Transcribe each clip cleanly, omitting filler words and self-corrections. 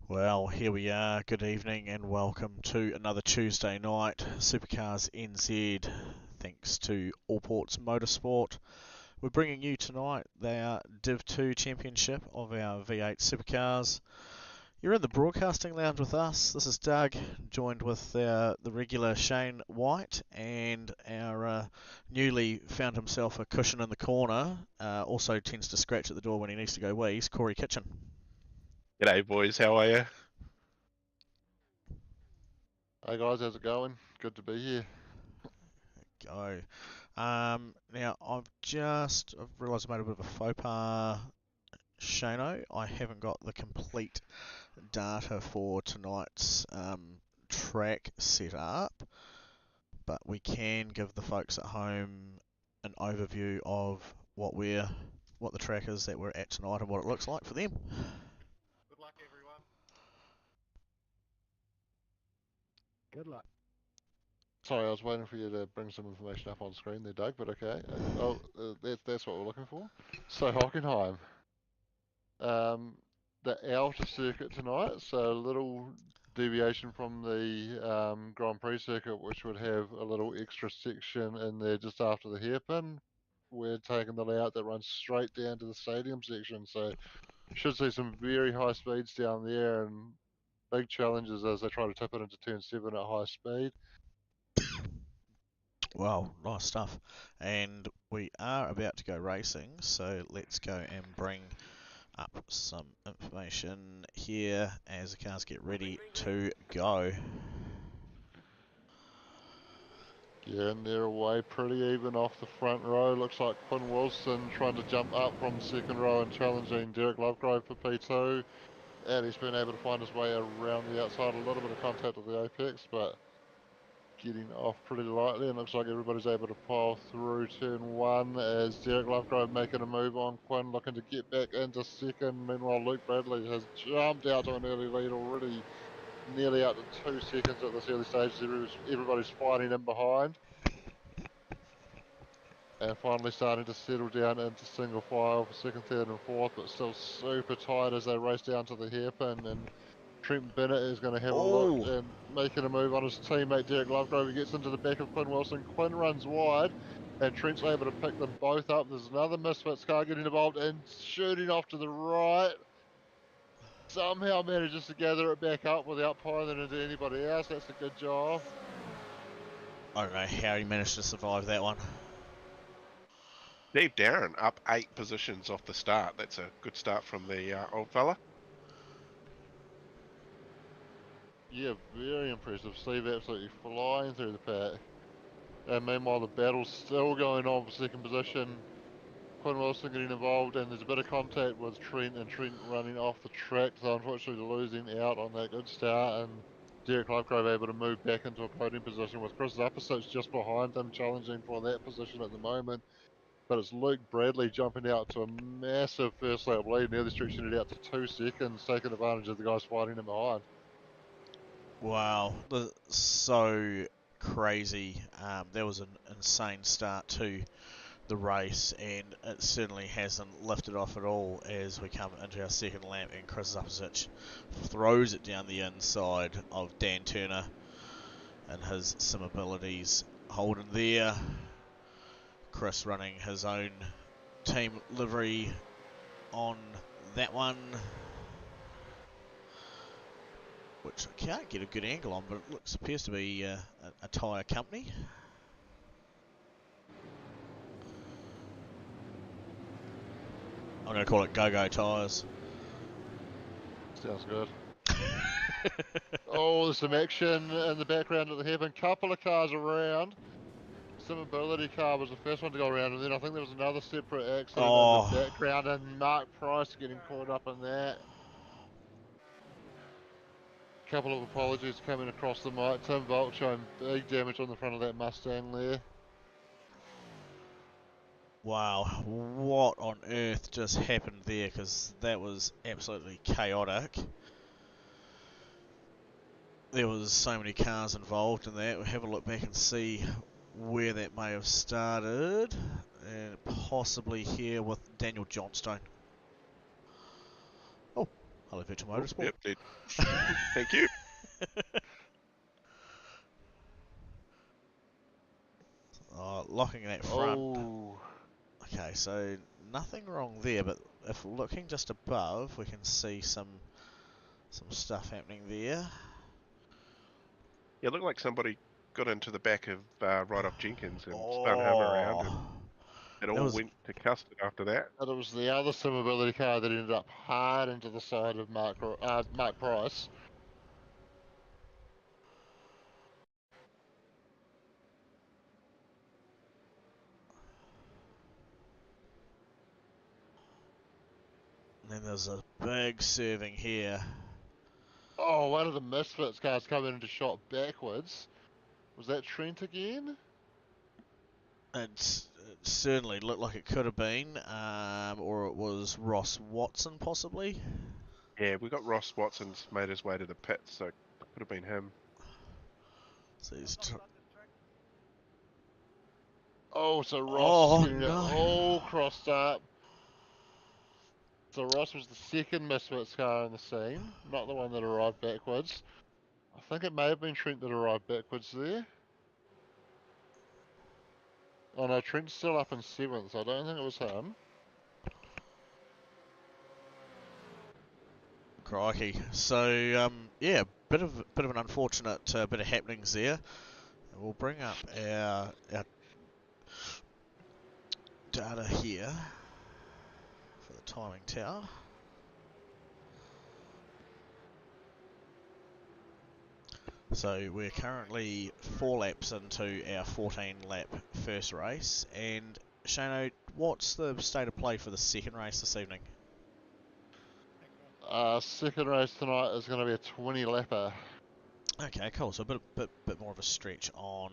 Well, here we are. Good evening and welcome to another Tuesday night SuperCars NZ. Thanks to Allports Motorsport. We're bringing you tonight their Div 2 Championship of our V8 Supercars. You're in the broadcasting lounge with us. This is Doug, joined with the regular Shane White and our newly found himself a cushion in the corner. Also tends to scratch at the door when he needs to go wheeze, Corey Kitchen. G'day boys, how are you? Hey guys, how's it going? Good to be here. Go. Now I've realised I made a bit of a faux pas, Shano. I haven't got the complete data for tonight's track set up, but we can give the folks at home an overview of what the track is that we're at tonight and what it looks like for them. Good luck, everyone. Good luck. Sorry, I was waiting for you to bring some information up on screen there, Doug, but okay. That's what we're looking for. So, Hockenheim. The outer circuit tonight, so a little deviation from the Grand Prix circuit, which would have a little extra section in there just after the hairpin. We're taking the layout that runs straight down to the stadium section, so should see some very high speeds down there and big challenges as they try to tip it into turn 7 at high speed. Wow, nice stuff. And we are about to go racing, so let's go and bring up some information here as the cars get ready to go. Yeah, and they're away pretty even off the front row. Looks like Quinn Wilson trying to jump up from second row and challenging Derek Lovegrove for P2. And he's been able to find his way around the outside, a little bit of contact with the apex, but getting off pretty lightly, and looks like everybody's able to pile through turn 1 as Derek Lovegrove making a move on Quinn, looking to get back into second. Meanwhile, Luke Bradley has jumped out to an early lead already, nearly out to 2 seconds at this early stage. Everybody's fighting in behind. And finally starting to settle down into single file for second, third and fourth, but still super tight as they race down to the hairpin. And Trent Bennett is going to have a look and making a move on his teammate Derek Lovegrove. He gets into the back of Quinn Wilson. Quinn runs wide, and Trent's able to pick them both up. There's another Misfits car getting involved and shooting off to the right. Somehow manages to gather it back up without piling it into anybody else. That's a good job. I don't know how he managed to survive that one. Steve Darren up 8 positions off the start. That's a good start from the old fella. Yeah, very impressive. Steve absolutely flying through the pack. And meanwhile, the battle's still going on for second position. Quinn Wilson getting involved, and there's a bit of contact with Trent, and Trent running off the track, so unfortunately losing out on that good start. And Derek Lovegrove able to move back into a podium position with Chris Zapasich just behind him, challenging for that position at the moment. But it's Luke Bradley jumping out to a massive first lap lead, nearly stretching it out to 2 seconds, taking advantage of the guys fighting him behind. Wow, so crazy. That was an insane start to the race, and it certainly hasn't lifted off at all as we come into our second lap, and Chris Zapasich throws it down the inside of Dan Turner and his sim abilities. Holden there. Chris running his own team livery on that one, which I can't get a good angle on, but it appears to be a tyre company. I'm going to call it Go-Go Tyres. Sounds good. Oh, there's some action in the background of the hairpin. Couple of cars around. Sim Ability car was the first one to go around, and then I think there was another separate accident in the background, and Mark Price getting caught up in that. Couple of apologies coming across the mic. Tim Volt showing big damage on the front of that Mustang there. Wow, what on earth just happened there? Because that was absolutely chaotic. There was so many cars involved in that. We'll have a look back and see where that may have started, and possibly here with Daniel Johnstone. Oh, Hello, Virtual Oh, Motorsport. yep, did. Thank you. Locking that front. Oh, Okay, so nothing wrong there, but if looking just above, we can see some stuff happening there. Yeah, it looked like somebody got into the back of right off Jenkins and spun him around, and Oh, it that all was went to custard after that. and it was the other Simmobility car that ended up hard into the side of Mark Price. and then there's a big serving here. Oh, one of the Misfits cars coming into shot backwards. Was that Trent again? It certainly looked like it could have been, or it was Ross Watson possibly. Yeah, we got Ross Watson's made his way to the pits, so it could have been him. So he's Oh, so Ross Oh, getting it no. all crossed up. So Ross was the second Misfits car on the scene, not the one that arrived backwards. I think it may have been Trent that arrived backwards there. Oh no, Trent's still up in 7th, so I don't think it was him. Crikey. So yeah, bit of an unfortunate bit of happenings there. We'll bring up our data here for the timing tower. So we're currently 4 laps into our 14-lap first race, and Shano, what's the state of play for the second race this evening? Second race tonight is going to be a 20 lapper. Okay, cool. So a bit more of a stretch on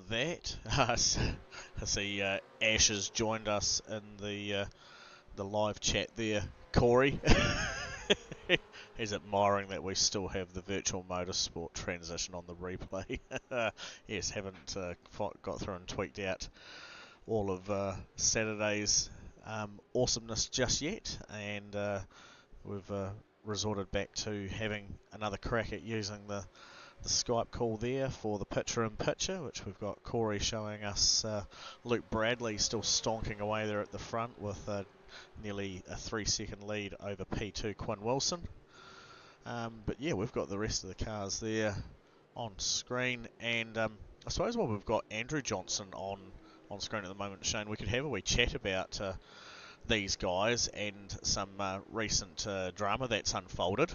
that. I see Ash has joined us in the live chat there, Corey. He's admiring that we still have the virtual motorsport transition on the replay. Yes, haven't got through and tweaked out all of Saturday's awesomeness just yet, and we've resorted back to having another crack at using the Skype call there for the picture-in-picture, which we've got Corey showing us Luke Bradley still stonking away there at the front with nearly a 3-second lead over P2 Quinn Wilson. But yeah, we've got the rest of the cars there on screen, and I suppose while we've got Andrew Johnson on screen at the moment, Shane, we could have a wee chat about these guys and some recent drama that's unfolded.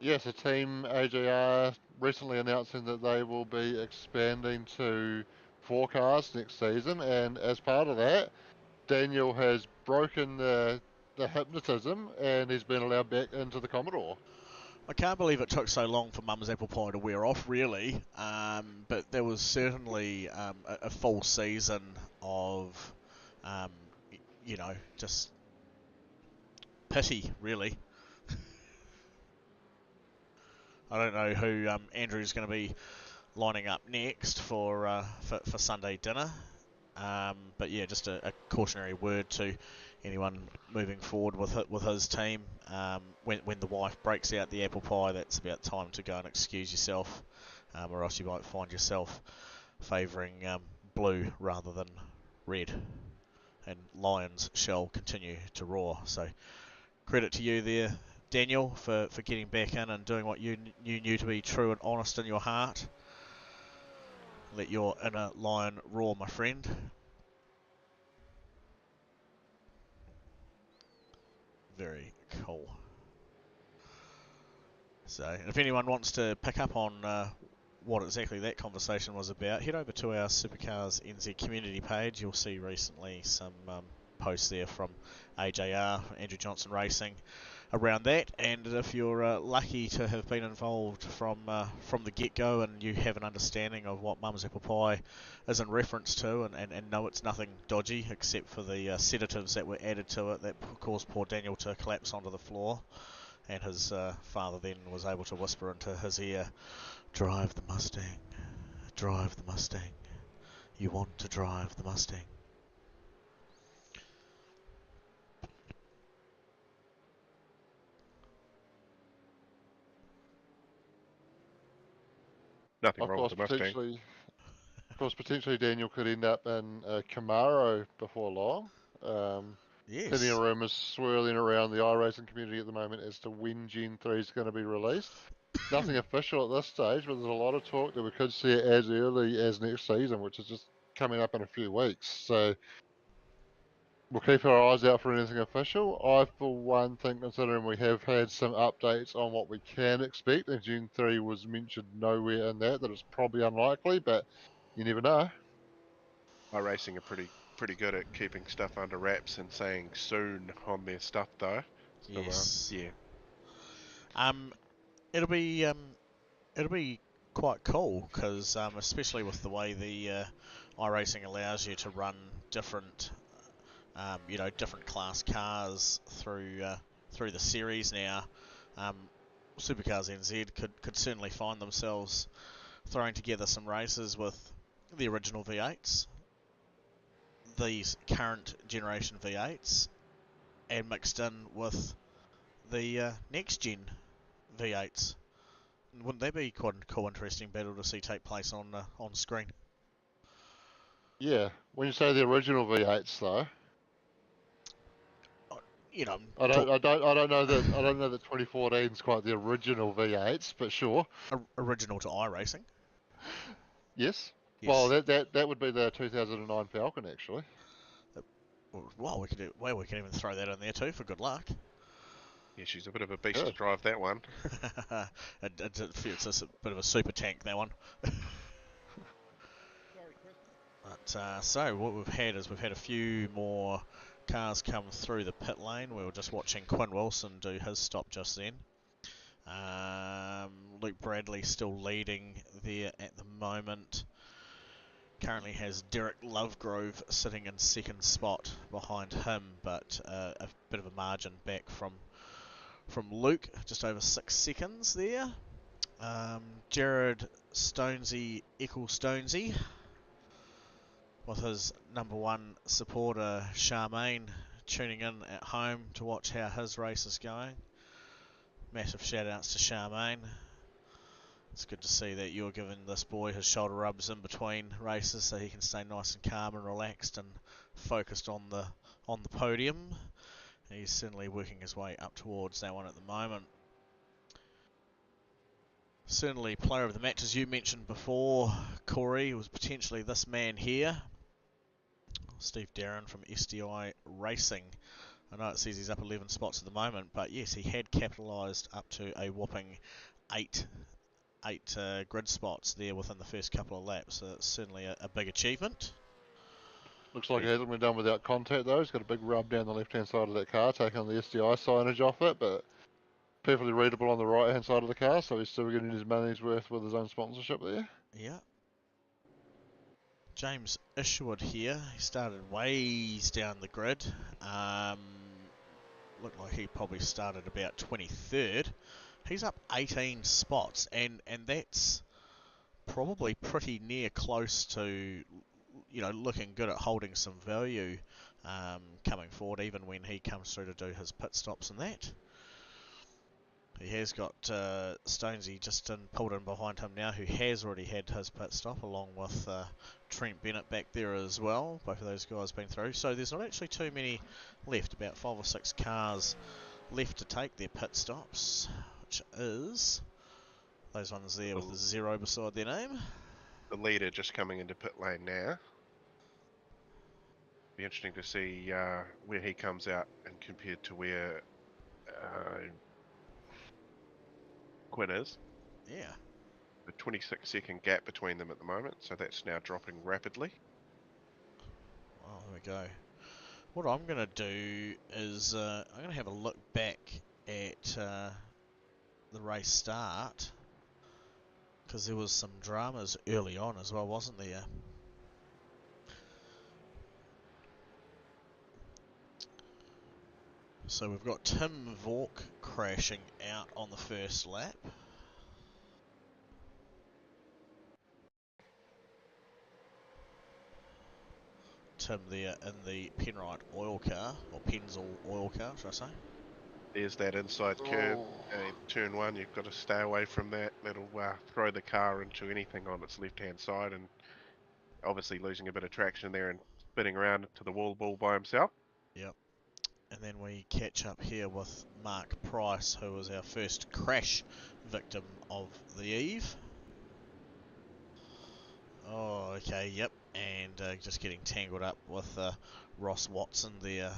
Yes, a team AJR recently announcing that they will be expanding to 4 cars next season, and as part of that, Daniel has broken the hypnotism and he's been allowed back into the Commodore. I can't believe it took so long for Mum's apple pie to wear off, really. But there was certainly a full season of, just pity, really. I don't know who Andrew's going to be lining up next for Sunday dinner. But yeah, just a cautionary word to anyone moving forward with his team. When the wife breaks out the apple pie, that's about time to go and excuse yourself, or else you might find yourself favouring blue rather than red. And lions shall continue to roar. So credit to you there, Daniel, for getting back in and doing what you knew to be true and honest in your heart. Let your inner lion roar, my friend. Very cool. So, if anyone wants to pick up on what exactly that conversation was about, head over to our SuperCars NZ community page. You'll see recently some posts there from AJR, Andrew Johnson Racing, around that. And if you're lucky to have been involved from the get-go and you have an understanding of what Mum's Apple Pie is in reference to, and know it's nothing dodgy except for the sedatives that were added to it that caused poor Daniel to collapse onto the floor, and his father then was able to whisper into his ear, "Drive the Mustang, drive the Mustang, you want to drive the Mustang." Nothing Of wrong with course, the Mustang. potentially Daniel could end up in a Camaro before long. Plenty of Yes. rumours swirling around the iRacing community at the moment as to when Gen 3 is going to be released. Nothing official at this stage, but there's a lot of talk that we could see it as early as next season, which is just coming up in a few weeks. So we'll keep our eyes out for anything official. I, for one, think considering we have had some updates on what we can expect, and Gen 3 was mentioned nowhere in that it's probably unlikely, but you never know. iRacing are pretty good at keeping stuff under wraps and saying soon on their stuff though. So Yes. yeah, Um, it'll be quite cool because especially with the way the iRacing allows you to run different different class cars through the series now. SuperCars NZ could certainly find themselves throwing together some races with the original V8s, these current generation V8s, and mixed in with the next gen V8s. Wouldn't that be quite a cool, interesting battle to see take place on screen? Yeah, when you say the original V8s though, You know, I don't know that 2014 is quite the original V8s, but sure. original to iRacing. Yes. Yes. Well, that would be the 2009 Falcon actually. Well, we can even throw that in there too for good luck. yeah, she's a bit of a beast to Good. drive that one. It's a bit of a super tank, that one. But so what we've had is we've had a few more cars come through the pit lane. We were just watching Quinn Wilson do his stop just then. Luke Bradley still leading there at the moment. Currently has Derek Lovegrove sitting in second spot behind him, but a bit of a margin back from Luke, just over 6 seconds there. Jared Stonesy, Stonesy, with his number one supporter Charmaine tuning in at home to watch how his race is going. Massive shout outs to Charmaine. It's good to see that you're giving this boy his shoulder rubs in between races so he can stay nice and calm and relaxed and focused on the podium. He's certainly working his way up towards that one at the moment. Certainly player of the match, as you mentioned before, Corey, was potentially this man here. Steve Darren from SDI Racing. I know it says he's up 11 spots at the moment, but yes, he had capitalised up to a whopping eight grid spots there within the first couple of laps. So it's certainly a big achievement. Looks like it hasn't been done without contact though. He's got a big rub down the left-hand side of that car, taking the SDI signage off it, but perfectly readable on the right-hand side of the car, so he's still getting his money's worth with his own sponsorship there. Yeah. James Isherwood here. He started ways down the grid. Looked like he probably started about 23rd. He's up 18 spots, and that's probably pretty near close to, looking good at holding some value coming forward, even when he comes through to do his pit stops and that. He has got Stonesy just pulled in behind him now, who has already had his pit stop, along with Trent Bennett back there as well. Both of those guys been through. So there's not actually too many left, about 5 or 6 cars left to take their pit stops, which is those ones there with the 0 beside their name. The leader just coming into pit lane now. Be interesting to see where he comes out and compared to where Quinn is. Yeah. A 26-second gap between them at the moment, so that's now dropping rapidly. Well, there we go. What I'm going to do is I'm going to have a look back at the race start, because there was some dramas early on as well, wasn't there? So we've got Tim Vork crashing out on the first lap. Tim there in the Penrite oil car, or Penzl oil car, should I say. There's that inside curb. Oh. Turn 1, you've got to stay away from that. That'll throw the car into anything on its left-hand side, and obviously losing a bit of traction there and spinning around to the wall ball by himself. Yep. And then we catch up here with Mark Price, who was our first crash victim of the eve. Oh, okay, yep. And just getting tangled up with Ross Watson there.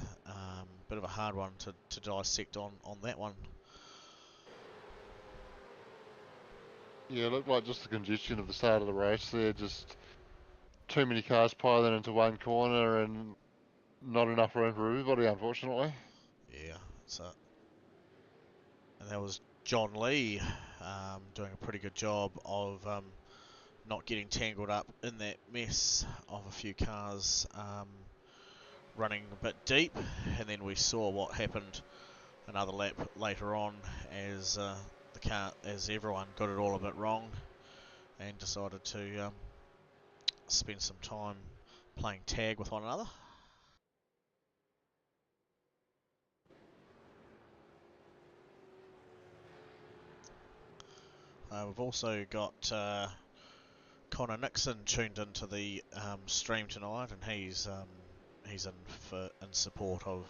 Bit of a hard one to dissect on that one. Yeah, it looked like just the congestion of the start of the race there, just too many cars piling into one corner and not enough room for everybody, unfortunately. Yeah, and that was John Lee doing a pretty good job of not getting tangled up in that mess of a few cars running a bit deep, and then we saw what happened another lap later on as as everyone got it all a bit wrong and decided to spend some time playing tag with one another. We've also got Connor Nixon tuned into the stream tonight, and he's in support of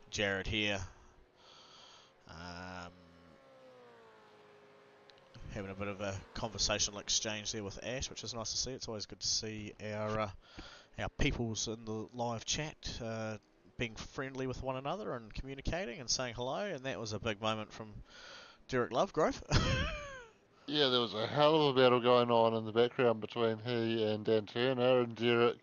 Jared here. Having a bit of a conversational exchange there with Ash, which is nice to see. It's always good to see our peoples in the live chat being friendly with one another and communicating and saying hello, and that was a big moment from Derek Lovegrove. Yeah, there was a hell of a battle going on in the background between he and Dan Turner, and Derek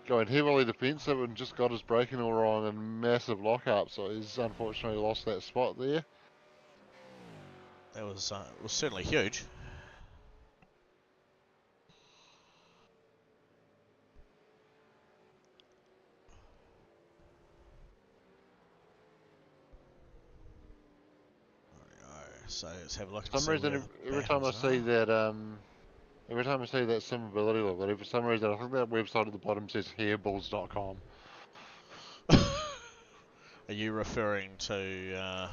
going heavily defensive and just got his braking all wrong and massive lock-up, so he's unfortunately lost that spot there. That was certainly huge. So let's have a look. For some reason, every time I see that, simability level, for some reason, I think that website at the bottom says hairballs.com. Are you referring to?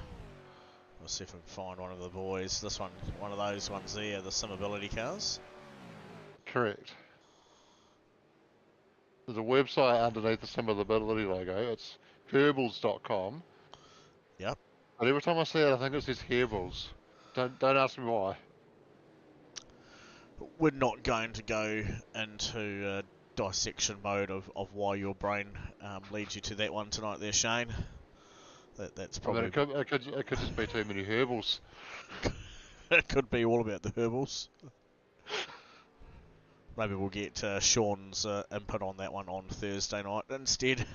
Let's see if I can find one of the boys. This one, one of those ones there, the Simability cars. Correct. There's a website underneath the Simability logo. It's hairballs.com. Yep. But every time I see it, I think it says hairballs. Don't ask me why. We're not going to go into dissection mode of why your brain leads you to that one tonight there, Shane. That's probably... I mean, it could just be too many herbals. It could be all about the herbals. Maybe we'll get Sean's input on that one on Thursday night instead.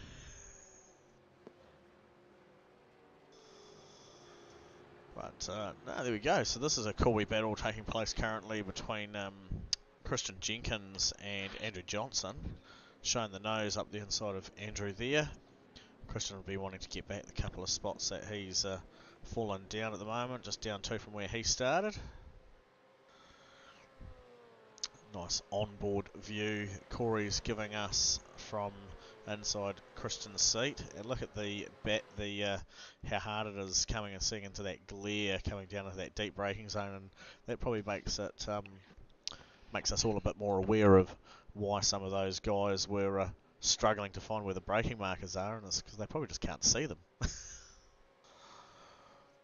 But no, there we go. So this is a cool wee battle taking place currently between Christian Jenkins and Andrew Johnson. Showing the nose up the inside of Andrew there. Christian will be wanting to get back the couple of spots that he's fallen down at the moment, just down 2 from where he started. Nice onboard view Corey's giving us from inside Christian's seat, and look at how hard it is coming and seeing into that glare coming down into that deep braking zone, and that probably makes us all a bit more aware of why some of those guys were struggling to find where the braking markers are, and it's because they probably just can't see them.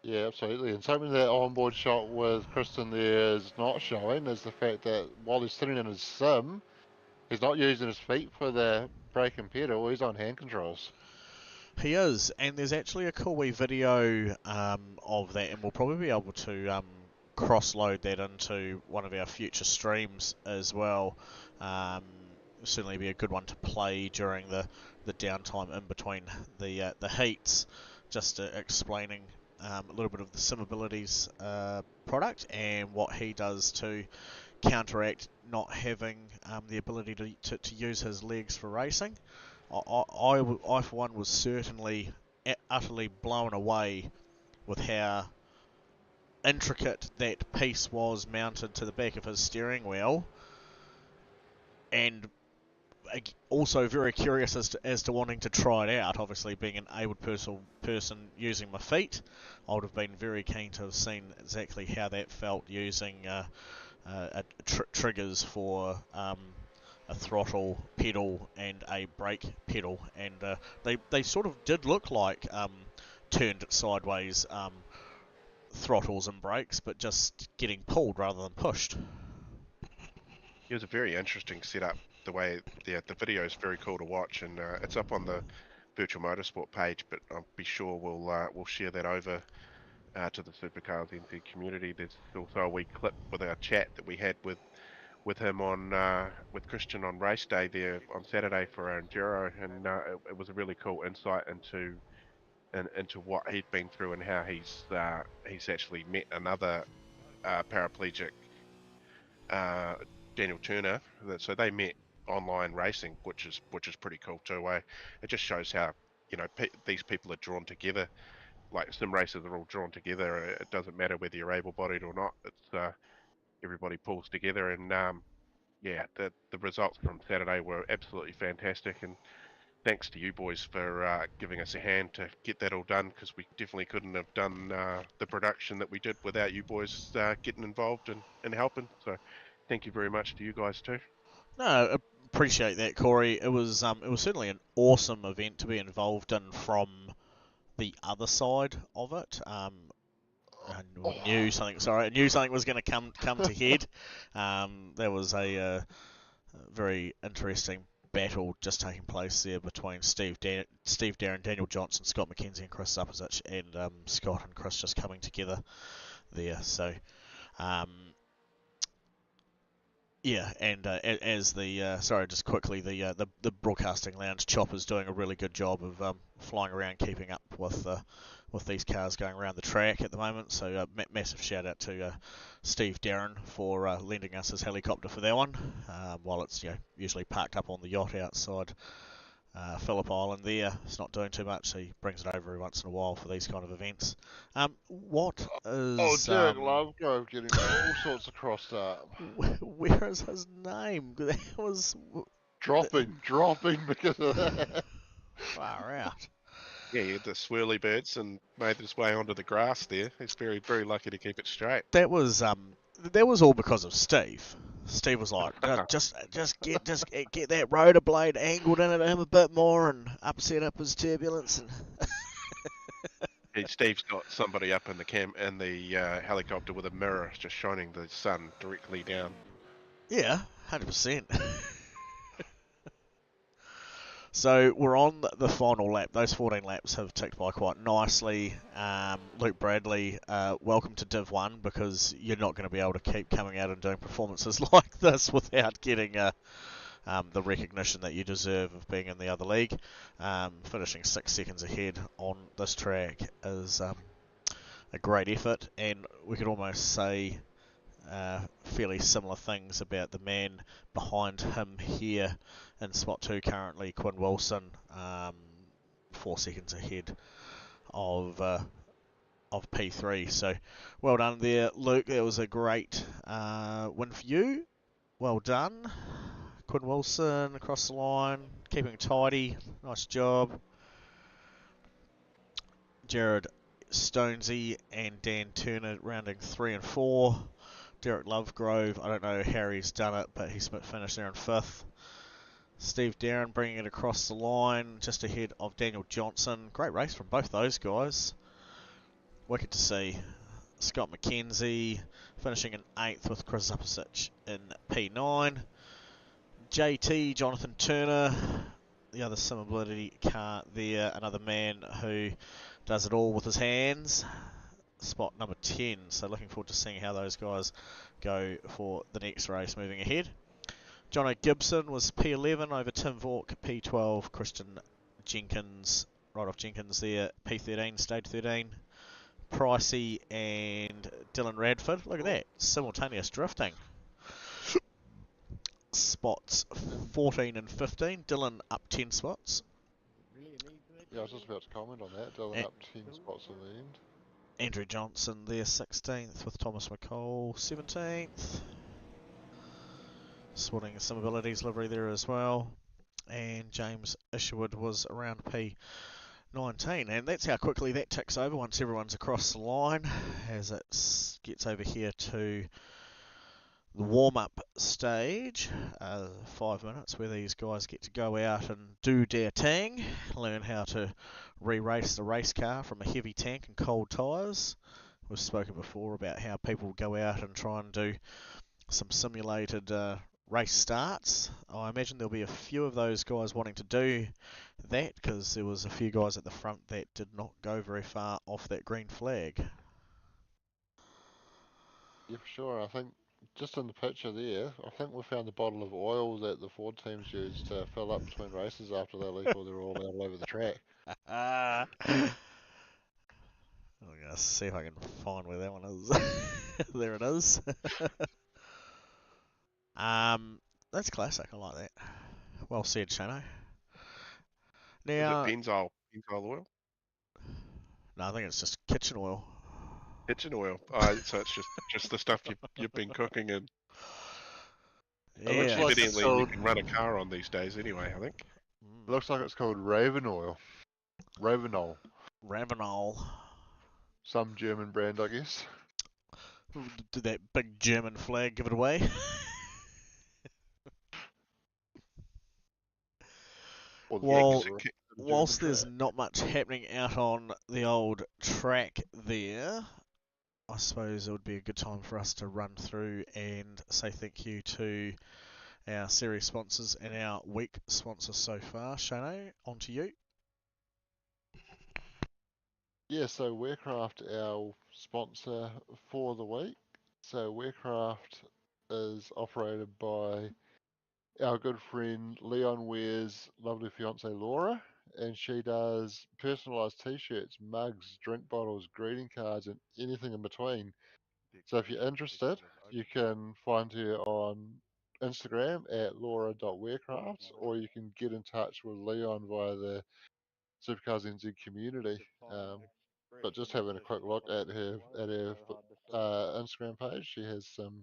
Yeah, absolutely. And something that onboard shot with Kristen there is not showing is the fact that while he's sitting in his sim, he's not using his feet for the brake and pedal, he's on hand controls. He is, and there's actually a cool wee video of that, and we'll probably be able to cross-load that into one of our future streams as well. Certainly be a good one to play during the downtime in between the heats, just explaining a little bit of the Simabilities product and what he does to counteract not having the ability to use his legs for racing. I for one was certainly utterly blown away with how intricate that piece was mounted to the back of his steering wheel, and also very curious as to wanting to try it out. Obviously, being an abled person using my feet, I would have been very keen to have seen exactly how that felt using triggers for a throttle pedal and a brake pedal, and they sort of did look like turned sideways throttles and brakes, but just getting pulled rather than pushed. It was a very interesting setup. The way the video is very cool to watch, and it's up on the Virtual Motorsport page. But I'll be sure we'll share that over to the Supercars NZ community. There's also a wee clip with our chat that we had with him on with Christian on race day there on Saturday for our enduro, and it was a really cool insight into what he'd been through and how he's actually met another paraplegic, Daniel Turner. So they met online racing, which is pretty cool too. It just shows how these people are drawn together. Like sim races are all drawn together. It doesn't matter whether you're able-bodied or not. It's everybody pulls together, and yeah, the results from Saturday were absolutely fantastic. And thanks to you boys for giving us a hand to get that all done, because we definitely couldn't have done the production that we did without you boys getting involved and helping. So thank you very much to you guys too. No, appreciate that, Corey. It was certainly an awesome event to be involved in from the other side of it. I knew something. Sorry, I knew something was going to come to head. There was a very interesting battle just taking place there between Steve Darren, Daniel Johnson, Scott McKenzie, and Chris Supposich, and Scott and Chris just coming together there. So. Yeah, and as the sorry, just quickly, the broadcasting lounge Chopper's doing a really good job of flying around, keeping up with these cars going around the track at the moment. So massive shout out to Steve Darren for lending us his helicopter for that one, while it's usually parked up on the yacht outside Phillip Island there. It's not doing too much. He brings it over every once in a while for these kind of events. What is... Oh, Derek Lovegrove getting all sorts of crossed up. Where is his name? That was... Dropping because of that. Far out. Yeah, he had the swirly birds and made his way onto the grass there. He's very, very lucky to keep it straight. That was all because of Steve. Steve was like, just get that rotor blade angled into him a bit more and upset up his turbulence. And Steve's got somebody up in the helicopter with a mirror just shining the sun directly down. Yeah, 100%. So we're on the final lap. Those 14 laps have ticked by quite nicely. Luke Bradley, welcome to Div 1, because you're not going to be able to keep coming out and doing performances like this without getting the recognition that you deserve of being in the other league. Finishing 6 seconds ahead on this track is a great effort, and we could almost say fairly similar things about the man behind him here in spot 2 currently, Quinn Wilson, 4 seconds ahead of P3. So well done there, Luke. That was a great win for you. Well done. Quinn Wilson across the line, keeping tidy. Nice job. Jared Stonesy and Dan Turner rounding 3 and 4. Derek Lovegrove, I don't know how Harry's done it, but he's finished there in 5th. Steve Darren bringing it across the line, just ahead of Daniel Johnson. Great race from both those guys. Wicked to see. Scott McKenzie finishing in 8th with Chris Supposich in P9. JT, Jonathan Turner, the other sim ability car there, another man who does it all with his hands. Spot number 10, so looking forward to seeing how those guys go for the next race moving ahead. Jono Gibson was P11 over Tim Vork, P12, Christian Jenkins, right off Jenkins there, P13, stage 13. Pricey and Dylan Radford, look at that, simultaneous drifting. Spots 14 and 15, Dylan up 10 spots. Yeah, I was just about to comment on that. Dylan up 10 spots in the end. Andrew Johnson there 16th with Thomas McCall 17th. Swatting some abilities livery there as well. and James Isherwood was around P19. And that's how quickly that ticks over once everyone's across the line, as it gets over here to the warm-up stage, 5 minutes where these guys get to go out and do their thing, learn how to re-race the race car from a heavy tank and cold tyres. We've spoken before about how people go out and try and do some simulated race starts. I imagine there'll be a few of those guys wanting to do that, because there was a few guys at the front that did not go very far off that green flag. Yeah, for sure. I think just in the picture there, I think we found the bottle of oil that the Ford teams use to fill up between races after they leave all their oil all over the track. I'm going to see if I can find where that one is. There it is. That's classic. I like that. Well said, Shano. Is it Now, Pennzoil oil? no, I think it's just kitchen oil. Kitchen oil. So it's just the stuff you've been cooking, and It looks Yeah. like it's evidently you called. can run a car on these days anyway, I think. It looks like it's called Raven oil. Ravenol. Ravenol. Some German brand, I guess. Did that big German flag give it away? Or the Well, German whilst there's track. not much happening out on the old track there, I suppose it would be a good time for us to run through and say thank you to our series sponsors and our week sponsor so far. Shano, on to you. Yeah, so Wearcraft, our sponsor for the week. So Wearcraft is operated by our good friend Leon Ware's lovely fiancée Laura, and she does personalised t-shirts, mugs, drink bottles, greeting cards, and anything in between. So if you're interested, you can find her on Instagram at laura.wearcraft, or you can get in touch with Leon via the Supercars NZ community. But just having a quick look at her Instagram page, she has some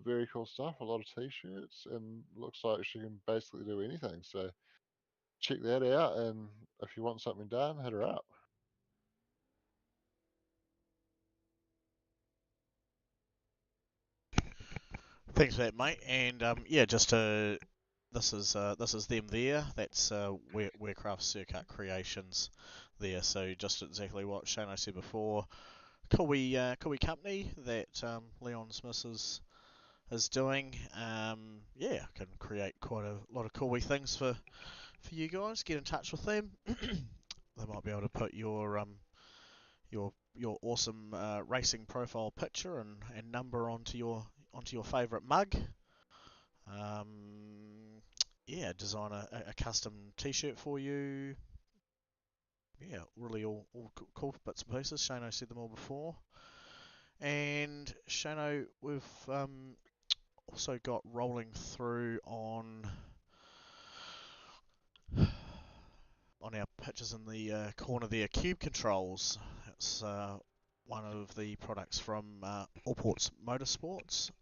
very cool stuff, a lot of t-shirts, and looks like she can basically do anything. So check that out, and if you want something done, hit her up. Thanks for that, mate. And yeah, just to this is them there. That's Wearcraft Circuit Creations there. So just exactly what Shano said before. Cool wee company that Leon's missus is doing. Yeah, can create quite a lot of cool wee things for you guys. Get in touch with them. They might be able to put your awesome racing profile picture and number onto your favourite mug. Yeah, design a custom T-shirt for you. Yeah, really all cool bits and pieces. Shano said them all before. And Shano, we've also got rolling through on our pictures in the corner there, Cube Controls. It's one of the products from Allports Motorsports.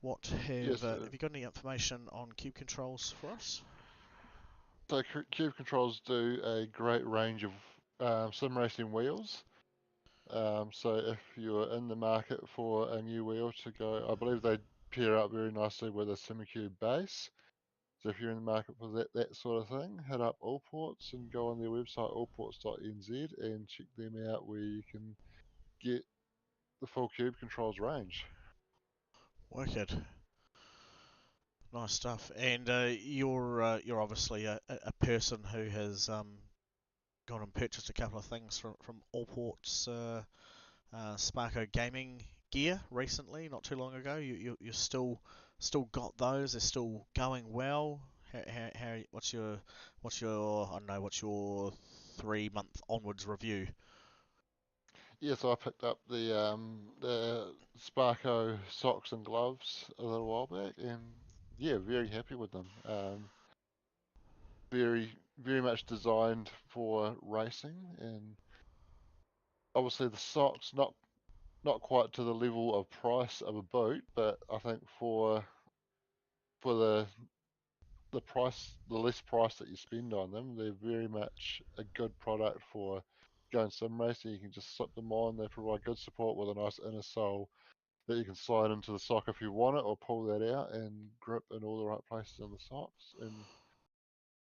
What Yes, have you got any information on Cube Controls for us? so Cube Controls do a great range of sim racing wheels. So if you're in the market for a new wheel to go, I believe they pair up very nicely with a SimiCube base. So if you're in the market for that sort of thing, hit up Allports and go on their website allports.nz and check them out, where you can get the full Cube Controls range. Wicked. Nice stuff. And you're obviously a person who has gone and purchased a couple of things from Allports Sparko gaming gear recently, not too long ago. You still got those? They're still going well. How what's your I don't know, what's your 3 month onwards review? Yeah, so I picked up the Sparko socks and gloves a little while back, and yeah, very happy with them. Very much designed for racing, and obviously the socks not quite to the level of price of a boot, but I think for the the less price that you spend on them, they're very much a good product for going sim racing. You can just slip them on. They provide good support with a nice inner sole that you can slide into the sock if you want it, or pull that out and grip in all the right places on the socks. And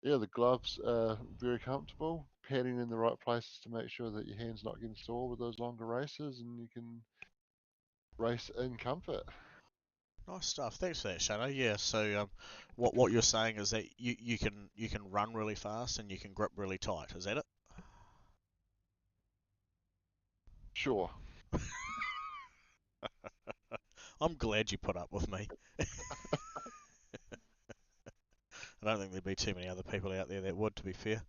yeah, the gloves are very comfortable, padding in the right places to make sure that your hand's not getting sore with those longer races, and you can race in comfort. Nice stuff. Thanks for that, Shadow. Yeah. So what you're saying is that you can run really fast and you can grip really tight. Is that it? Sure. I'm glad you put up with me. I don't think there'd be too many other people out there that would, to be fair.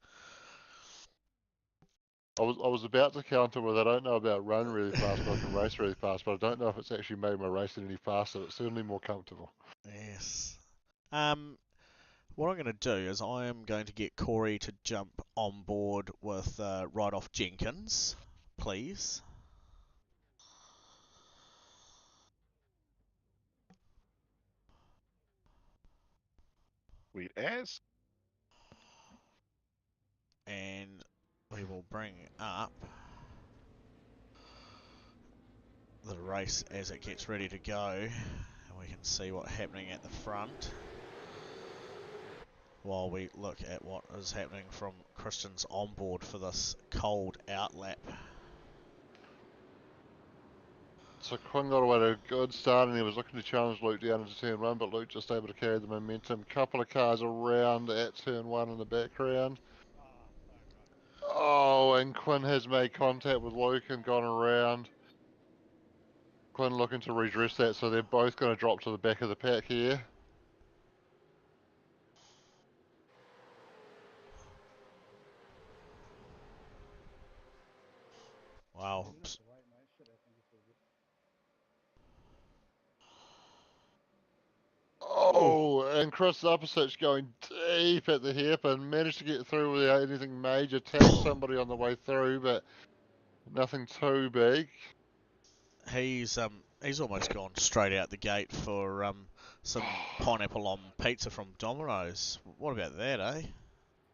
I was about to counter with I don't know about run really fast, but I can race really fast. But I don't know if it's actually made my racing any faster. It's certainly more comfortable. Yes. What I'm going to do is I am going to get Corey to jump on board with Right Off Jenkins, please. Sweet as. And we will bring up the race as it gets ready to go. And we can see what's happening at the front while we look at what is happening from Christian's onboard for this cold out lap. So Quinn got away to a good start, and he was looking to challenge Luke down into turn one, but Luke just able to carry the momentum. Couple of cars around at turn one in the background. Oh, and Quinn has made contact with Luke and gone around. Quinn looking to redress that, so they're both going to drop to the back of the pack here. Wow. Oh, and Chris Uppersuch going deep at the hip and managed to get through without anything major. Tagged somebody on the way through, but nothing too big. He's almost gone straight out the gate for some pineapple on pizza from Domino's. What about that, eh?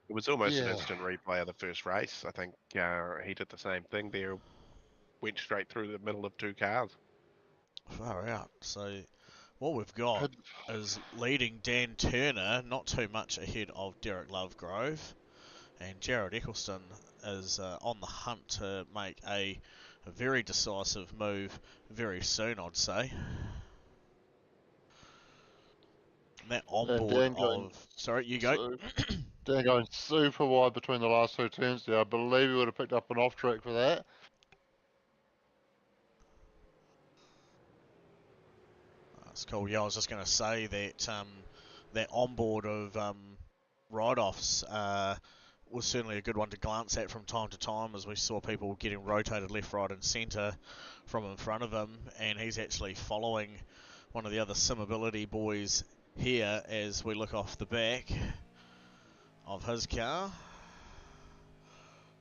It was almost an Yeah. instant replay of the first race. I think he did the same thing there. Went straight through the middle of two cars. Far out. So what we've got Had- is leading Dan Turner, not too much ahead of Derek Lovegrove, and Jared Eccleston is on the hunt to make a very decisive move very soon, I'd say. And that And onboard Dan going, of... Sorry, you go. Dan going super wide between the last two turns there. I believe he would have picked up an off track for that. That's cool. Yeah, I was just going to say that that onboard of write-offs was certainly a good one to glance at from time to time, as we saw people getting rotated left, right, and centre from in front of him, and he's actually following one of the other Simability boys here as we look off the back of his car,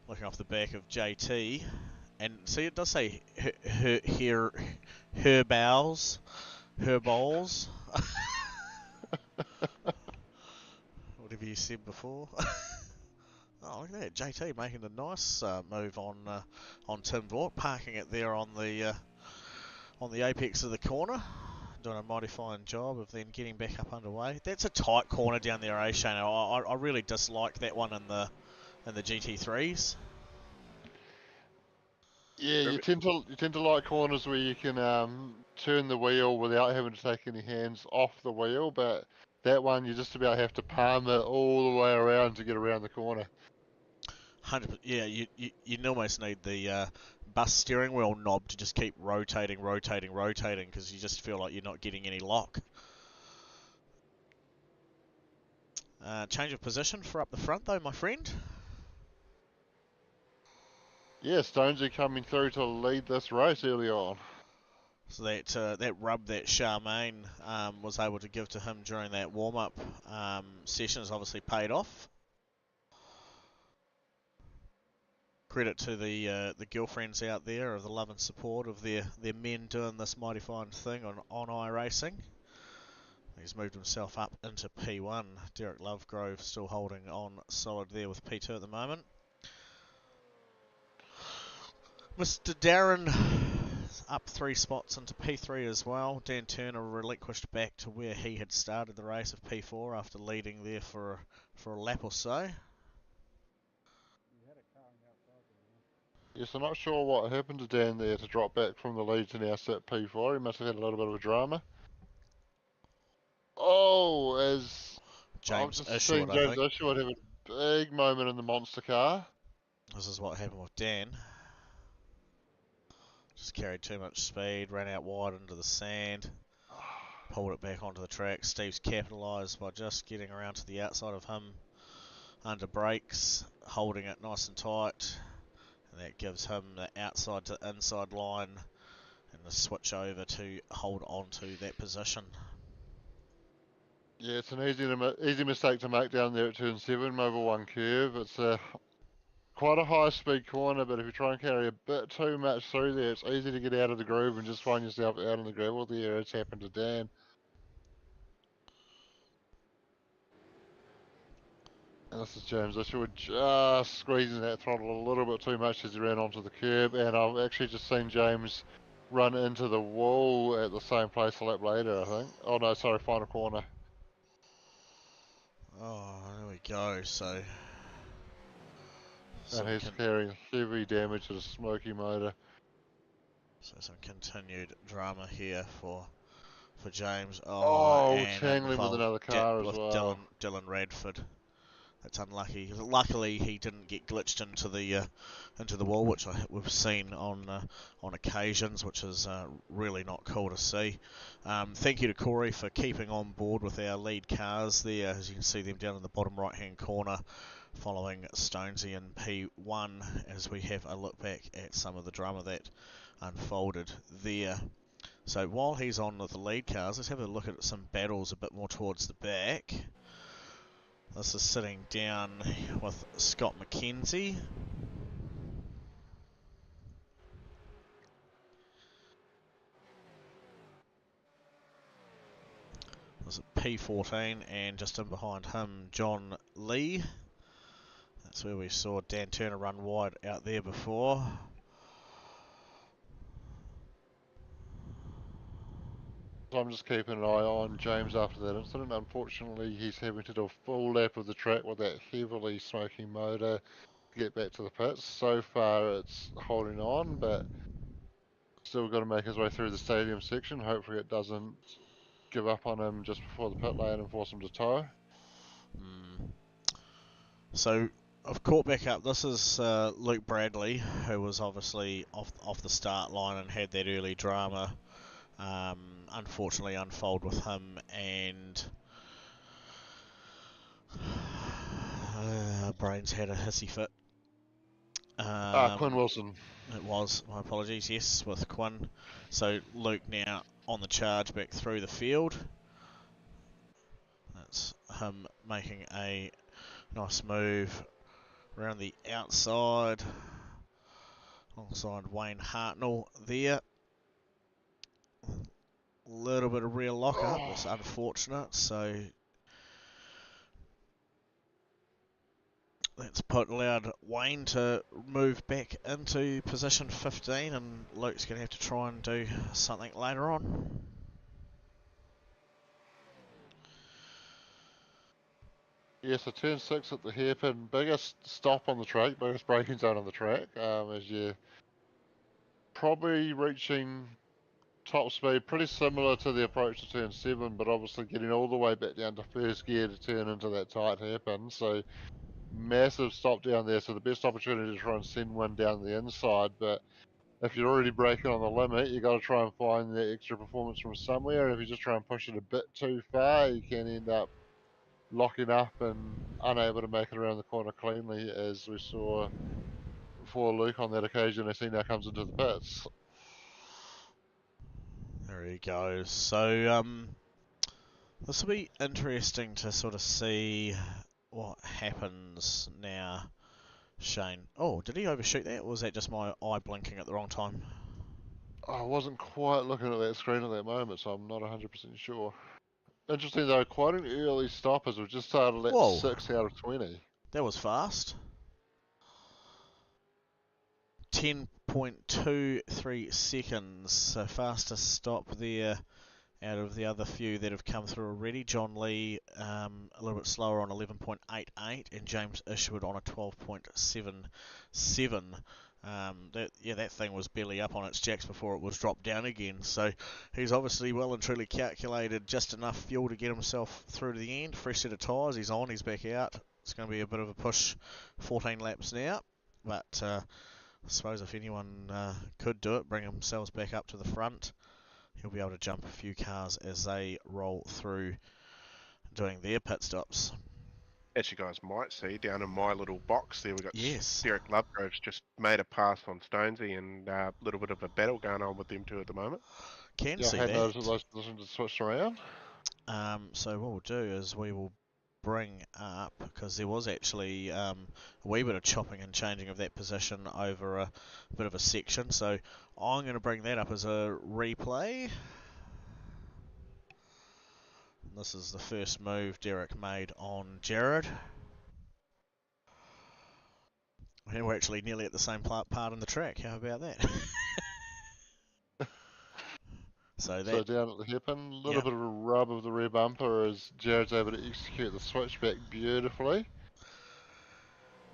looking off the back of JT, and see it does say her bowels. Her bowls. Whatever you said before. Oh, look at that. JT making a nice move on Tim Vaught, parking it there on the apex of the corner. Doing a mighty fine job of then getting back up underway. That's a tight corner down there, eh, Shane? I really dislike that one in the GT3s. Yeah, you tend to like corners where you can turn the wheel without having to take any hands off the wheel, but that one you just about have to palm it all the way around to get around the corner. 100%. Yeah, you almost need the bus steering wheel knob to just keep rotating, because you just feel like you're not getting any lock. Change of position for up the front, though, my friend. Yeah, Stonesy coming through to lead this race early on. So that rub that Charmaine was able to give to him during that warm-up session has obviously paid off. Credit to the girlfriends out there of the love and support of their men doing this mighty fine thing on iRacing. He's moved himself up into P1. Derek Lovegrove still holding on solid there with P2 at the moment. Mr. Darren up 3 spots into P3 as well. Dan Turner relinquished back to where he had started the race of P4 after leading there for a lap or so. Yes, I'm not sure what happened to Dan there to drop back from the lead to now sit P4. He must have had a little bit of a drama. Oh, as I've James just seen Ishwood, I James think. Ishwood have a big moment in the monster car. This is what happened with Dan. Just carried too much speed, ran out wide into the sand, pulled it back onto the track. Steve's capitalised by just getting around to the outside of him under brakes, holding it nice and tight. And that gives him the outside to inside line and the switch over to hold on to that position. Yeah, it's an easy mistake to make down there at turn 7 over one curve. It's quite a high speed corner, but if you try and carry a bit too much through there, it's easy to get out of the groove and just find yourself out on the gravel there. It's happened to Dan. And this is James Ishwood just squeezing that throttle a little bit too much as he ran onto the curb, and I've actually just seen James run into the wall at the same place a lap later, I think. Oh no, sorry, final corner. Oh, there we go. So And he's carrying heavy damage to the smoky motor. So some continued drama here for James. Oh, And it tangling with involved another car as with well. Dylan Radford. That's unlucky. Luckily, he didn't get glitched into the wall, which we've seen on occasions, which is really not cool to see. Thank you to Corey for keeping on board with our lead cars there, as you can see them down in the bottom right-hand corner, following Stonesy in P1, as we have a look back at some of the drama that unfolded there. So while he's on with the lead cars, let's have a look at some battles a bit more towards the back. This is sitting down with Scott McKenzie. This is P14, and just in behind him, John Lee. That's where we saw Dan Turner run wide out there before. So I'm just keeping an eye on James after that incident. Unfortunately, he's having to do a full lap of the track with that heavily smoking motor to get back to the pits. So far, it's holding on, but still got to make his way through the stadium section. Hopefully, it doesn't give up on him just before the pit lane and force him to tow. So I've caught back up. This is Luke Bradley, who was obviously off the start line and had that early drama. Unfortunately unfold with him, and Brains had a hissy fit. Quinn Wilson. It was, my apologies, yes, with Quinn. So Luke now on the charge back through the field. That's him making a nice move around the outside alongside Wayne Hartnell there. Little bit of rear lock-up, it's unfortunate, so that's allowed Wayne to move back into position 15, and Luke's going to have to try and do something later on. Yes, so turn 6 at the hairpin, biggest stop on the track, biggest braking zone on the track, as you're probably reaching top speed, pretty similar to the approach to turn 7, but obviously getting all the way back down to first gear to turn into that tight hairpin. So massive stop down there, so the best opportunity to try and send one down the inside, but if you're already braking on the limit, you got to try and find the extra performance from somewhere, and if you just try and push it a bit too far, you can end up locking up and unable to make it around the corner cleanly, as we saw for Luke on that occasion as he now comes into the pits. There he goes. So this will be interesting to sort of see what happens now, Shane. Oh, did he overshoot that, or was that just my eye blinking at the wrong time? I wasn't quite looking at that screen at that moment, so I'm not 100% sure. Interesting though, quite an early stop as we've just started lap Whoa, 6 out of 20. that was fast. 10.23 seconds, so fastest stop there out of the other few that have come through already. John Lee a little bit slower on 11.88 and James Ishwood on a 12.77. That thing was barely up on its jacks before it was dropped down again, so he's obviously well and truly calculated just enough fuel to get himself through to the end. Fresh set of tyres, he's on, he's back out. It's going to be a bit of a push, 14 laps now, but I suppose if anyone could do it, bring themselves back up to the front, he'll be able to jump a few cars as they roll through doing their pit stops. As you guys might see, down in my little box there, we got Yes. Derek Lovegrove's just made a pass on Stonesy, and a little bit of a battle going on with them two at the moment. Can Yeah, I see had noticed that that. those positions had switched around. So what we'll do is we will bring up, because there was actually a wee bit of chopping and changing of that position over a bit of a section, so I'm going to bring that up as a replay. This is the first move Derek made on Jared. And we're actually nearly at the same part in the track. How about that? So So that, down at the hairpin, a little yeah, bit of a rub of the rear bumper as Jared's able to execute the switchback beautifully.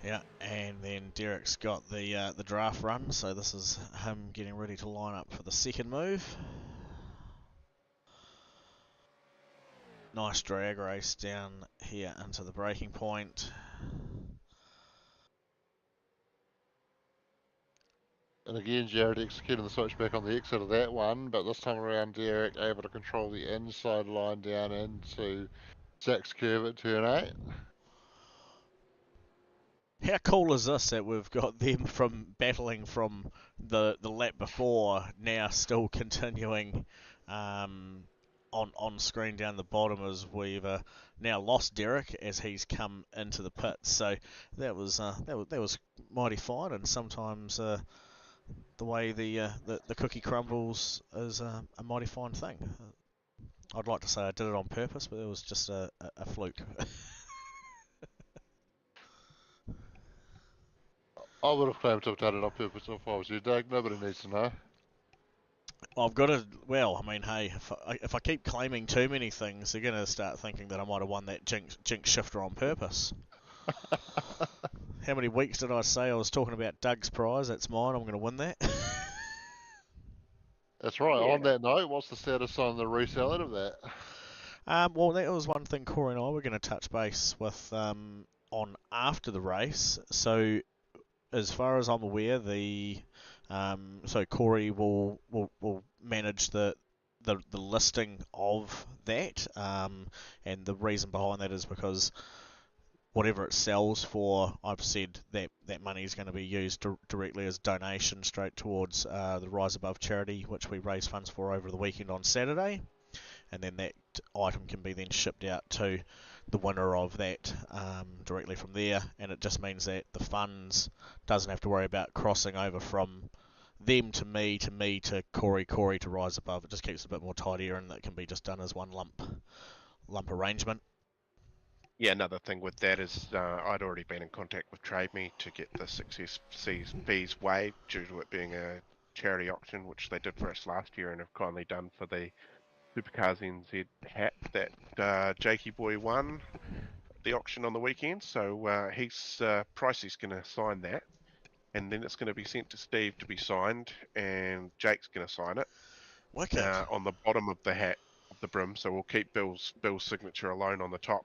yeah, and then Derek's got the draft run. So this is him getting ready to line up for the second move. Nice drag race down here into the braking point. And again, Jared executing the switchback on the exit of that one, but this time around, Derek able to control the inside line down into Zach's curve at turn 8. How cool is this that we've got them from battling from the lap before, now still continuing on screen down the bottom as we've now lost Derek as he's come into the pit. So that was mighty fine, and sometimes the way the cookie crumbles is a mighty fine thing. I'd like to say I did it on purpose, but it was just a fluke. I would have claimed to have done it on purpose if I was you, Doug. Nobody needs to know. I've got to, well, I mean, hey, if I keep claiming too many things, they're going to start thinking that I might have won that jinx shifter on purpose. How many weeks did I say I was talking about Doug's prize? That's mine. I'm going to win that. That's right. Yeah. On that note, what's the status on the reselling of that? Well, that was one thing Corey and I were going to touch base with on after the race. So, as far as I'm aware, so Corey will manage the listing of that, and the reason behind that is because whatever it sells for, I've said that money is going to be used directly as donation straight towards the Rise Above charity, which we raise funds for over the weekend on Saturday, and then that item can be then shipped out to the winner of that directly from there, and it just means that the funds doesn't have to worry about crossing over from them to me to Corey to Rise Above. It just keeps it a bit more tidier, and that can be just done as one lump arrangement. Yeah, another thing with that is I'd already been in contact with Trade Me to get the success fees waived due to it being a charity auction, which they did for us last year and have kindly done for the SuperCars NZ hat that Jakey Boy won the auction on the weekend. So he's Pricey's going to sign that, and then it's going to be sent to Steve to be signed, and Jake's going to sign it Wicked. on the bottom of the hat of the brim. So we'll keep Bill's signature alone on the top.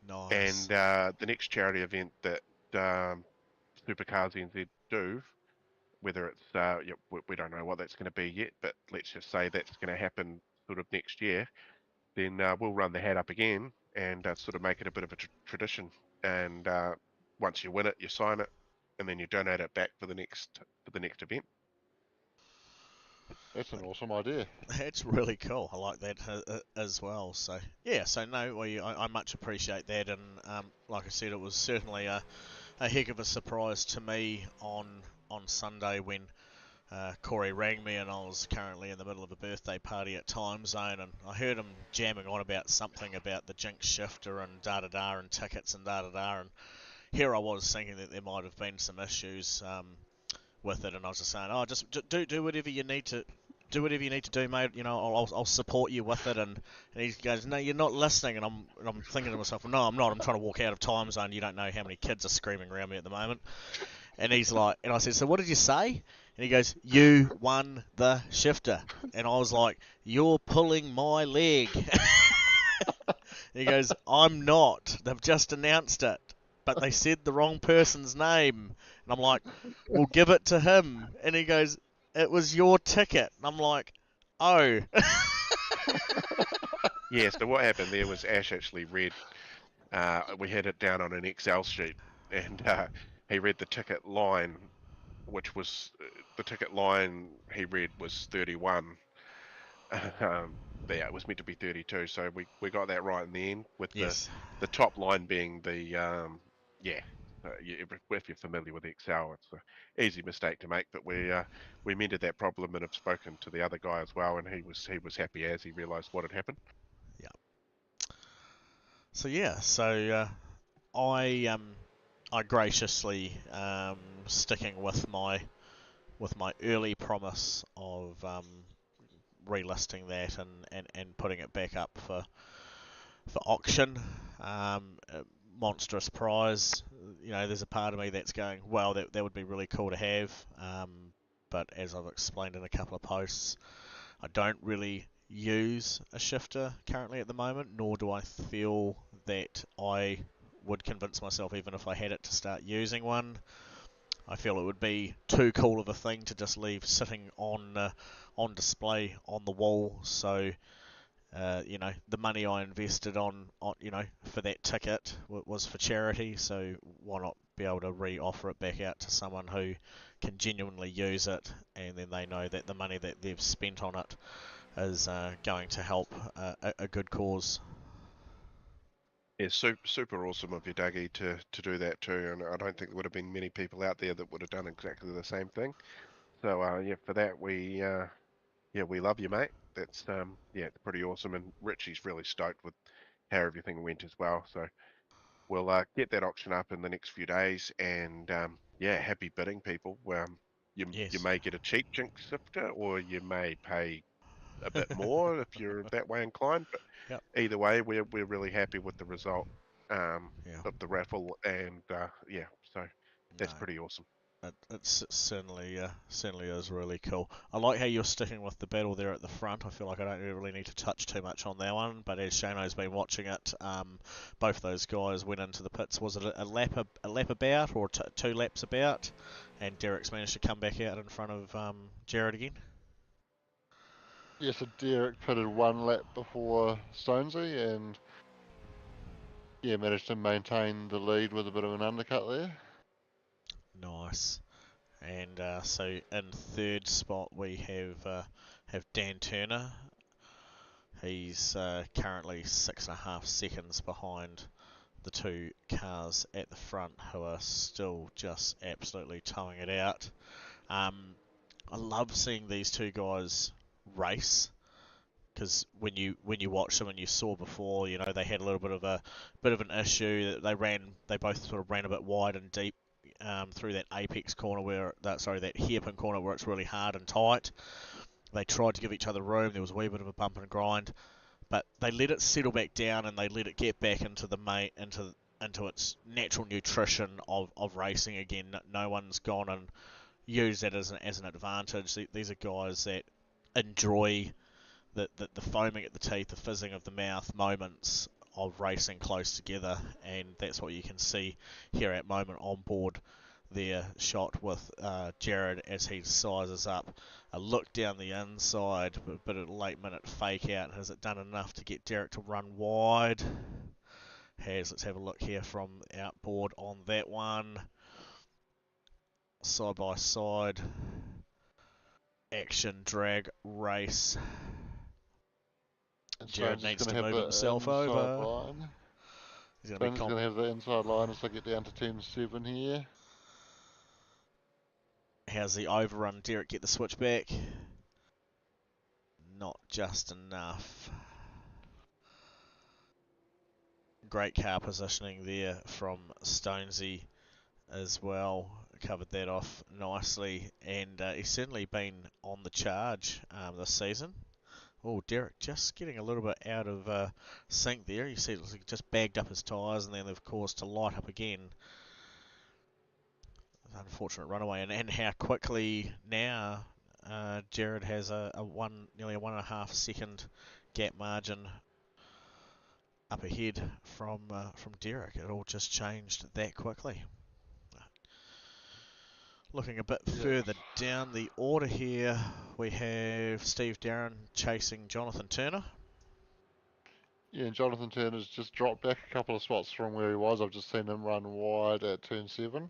Nice. And the next charity event that SuperCars NZ do, whether it's we don't know what that's going to be yet, but let's just say that's going to happen sort of next year. Then we'll run the hat up again and sort of make it a bit of a tradition. And once you win it, you sign it, and then you donate it back for the next event. That's an awesome idea. That's really cool. I like that as well. So yeah, so no, I much appreciate that, and like I said, it was certainly a heck of a surprise to me on Sunday when Corey rang me, and I was currently in the middle of a birthday party at Time Zone, and I heard him jamming on about something about the Jinx shifter and da-da-da and tickets and da-da-da, and here I was thinking that there might have been some issues with it, and I was just saying, oh, just do whatever you need to do, mate. You know, I'll support you with it. And he goes, no, you're not listening. And I'm thinking to myself, no, I'm not. I'm trying to walk out of Time Zone. You don't know how many kids are screaming around me at the moment. And he's like, and I said, so what did you say? And he goes, you won the shifter. And I was like, you're pulling my leg. He goes, I'm not. They've just announced it. But they said the wrong person's name. And I'm like, we'll give it to him. And he goes, it was your ticket. And I'm like, oh. Yeah, so what happened there was Ash actually read, we had it down on an Excel sheet, and he read the ticket line, which was, the ticket line he read was 31. But yeah, it was meant to be 32, so we got that right in the end, with Yes. the top line being the, if you're familiar with Excel, it's an easy mistake to make, but we mended that problem and have spoken to the other guy as well, and he was happy as he realised what had happened. So yeah, I graciously sticking with my early promise of relisting that and putting it back up for auction. A monstrous prize. You know, there's a part of me that's going, well, that would be really cool to have. But as I've explained in a couple of posts, I don't really use a shifter currently at the moment, nor do I feel that I would convince myself, even if I had it, to start using one. I feel it would be too cool of a thing to just leave sitting on display on the wall. So the money I invested on for that ticket was for charity. So why not be able to re-offer it back out to someone who can genuinely use it, and then they know that the money that they've spent on it is going to help a good cause. It's super awesome of you, Dougie, to do that too, and I don't think there would have been many people out there that would have done exactly the same thing. So for that we love you, mate. That's it's pretty awesome, and Richie's really stoked with how everything went as well. So we'll get that auction up in the next few days, and happy bidding, people. You Yes. may get a cheap Jinx shifter, or you may pay a bit more if you're that way inclined. But Yep. either way, we're really happy with the result Yeah. of the raffle, and so that's No. pretty awesome. It certainly is really cool. I like how you're sticking with the battle there at the front. I feel like I don't really need to touch too much on that one. But as Shano's been watching it, both those guys went into the pits. Was it a lap about, or two laps about? And Derek's managed to come back out in front of Jared again. Yeah, so Derek pitted one lap before Stonesy and managed to maintain the lead with a bit of an undercut there. Nice. And so in third spot we have Dan Turner. He's currently 6.5 seconds behind the two cars at the front, who are still just absolutely towing it out. I love seeing these two guys race, because when you watch them, and you saw before, they had a little bit of an issue. They both sort of ran a bit wide and deep through that apex corner that hairpin corner where it's really hard and tight. They tried to give each other room. There was a wee bit of a bump and grind, but they let it settle back down, and they let it get back into into its natural nutrition of racing again. No one's gone and used that as an advantage. These are guys that enjoy the foaming at the teeth, the fizzing of the mouth moments of racing close together, and that's what you can see here at moment on board their shot with Jared as he sizes up. A look down the inside, but a late minute fake out. Has it done enough to get Derek to run wide? Let's have a look here from outboard on that one. Side by side. Action drag race. And Jared Stonesy's needs going to to have move the himself inside over. line. He's going to Stonesy's going to have the inside line as they get down to turn 7 here. How's the overrun? Derek get the switch back? Not just enough. Great car positioning there from Stonesy as well. Covered that off nicely, and he's certainly been on the charge this season. Oh, Derek just getting a little bit out of sync there. You see, he just bagged up his tyres, and then of course to light up again. Unfortunate runaway, and how quickly now Jared has nearly a 1.5 second gap margin up ahead from Derek. It all just changed that quickly. Looking a bit further down the order here, we have Steve Darren chasing Jonathan Turner. Yeah, and Jonathan Turner's just dropped back a couple of spots from where he was. I've just seen him run wide at turn 7.